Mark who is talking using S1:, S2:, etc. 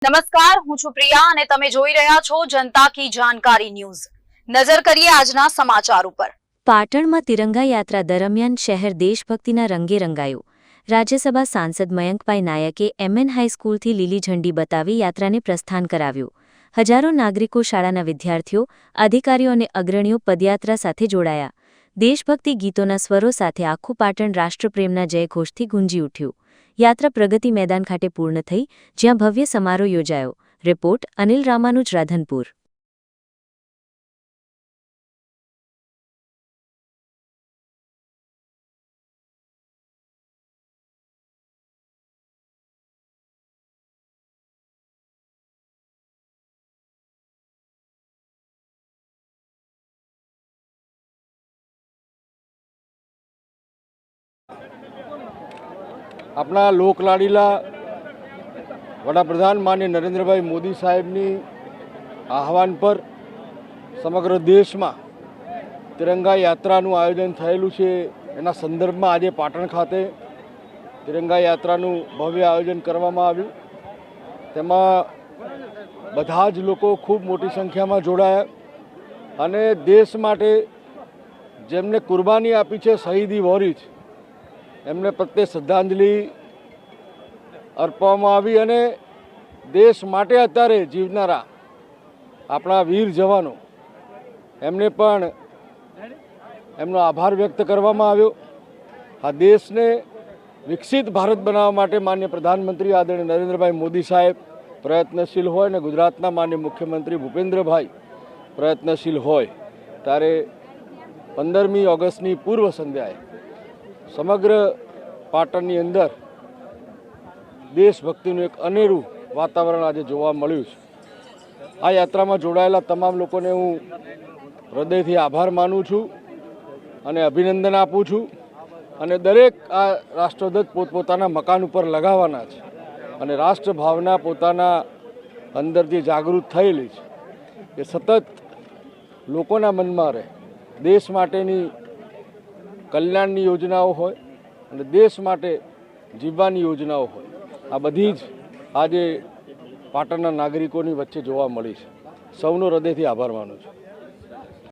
S1: નમસ્કાર, હું છું પ્રિયા અને તમે જોઈ રહ્યા છો જનતા કી જાણકારી ન્યૂઝ। નજર કરીએ આજના સમાચાર ઉપર।
S2: પાટણમાં તિરંગા યાત્રા દરમિયાન શહેર દેશભક્તિના રંગે રંગાયું। રાજ્યસભા સાંસદ મયંકભાઈ નાયકે એમએન હાઈસ્કૂલથી લીલી ઝંડી બતાવી યાત્રાને પ્રસ્થાન કરાવ્યું। હજારો નાગરિકો, શાળાના વિદ્યાર્થીઓ, અધિકારીઓ અને અગ્રણીઓ પદયાત્રા સાથે જોડાયા। દેશભક્તિ ગીતોના સ્વરો સાથે આખું પાટણ રાષ્ટ્રપ્રેમના જયઘોષથી ગુંજી ઉઠ્યું। યાત્રા પ્રગતિ મેદાન ખાતે પૂર્ણ થઈ, જ્યાં ભવ્ય સમારોહ યોજાયો। રિપોર્ટ અનિલ રામાનુજ, રાધનપુર।
S3: આપણા લોકલાડીલા વડાપ્રધાન માનનીય નરેન્દ્રભાઈ મોદી સાહેબની આહવાન પર સમગ્ર દેશમાં તિરંગા યાત્રાનું આયોજન થયેલું છે। એના સંદર્ભમાં આજે પાટણ ખાતે તિરંગા યાત્રાનું ભવ્ય આયોજન કરવામાં આવ્યું। તેમાં બધા જ લોકો ખૂબ મોટી સંખ્યામાં જોડાયા અને દેશ માટે જેમને કુરબાની આપી છે, શહીદી વોરિસ, એમને પ્રત્યે શ્રદ્ધાંજલિ અર્પવામાં આવી અને દેશ માટે અત્યારે જીવનારા આપણા વીર જવાનો એમને પણ એમનો આભાર વ્યક્ત કરવામાં આવ્યો। આ દેશને વિકસિત ભારત બનાવવા માટે માનનીય પ્રધાનમંત્રી આદરણીય નરેન્દ્રભાઈ મોદી સાહેબ પ્રયત્નશીલ હોય અને ગુજરાતના માનનીય મુખ્યમંત્રી ભૂપેન્દ્રભાઈ પ્રયત્નશીલ હોય ત્યારે 15મી ઓગસ્ટની પૂર્વ સંધ્યાએ સમગ્ર પાટણની અંદર દેશભક્તિનું એક અનેરું વાતાવરણ આજે જોવા મળ્યું છે। આ યાત્રામાં જોડાયેલા તમામ લોકોને હું હૃદયથી આભાર માનું છું અને અભિનંદન આપું છું અને દરેક આ રાષ્ટ્રધ્વજ પોતપોતાના મકાન ઉપર લગાવવાના છે અને રાષ્ટ્રભાવના પોતાના અંદર જે જાગૃત થયેલી છે એ સતત લોકોના મનમાં રહે। દેશ માટેની કલ્યાણની યોજનાઓ હોય અને દેશ માટે જીવવાની યોજનાઓ હોય, આ બધી જ આજે પાટણના નાગરિકોની વચ્ચે જોવા મળી છે। સૌનો હૃદયથી આભાર માનું છું।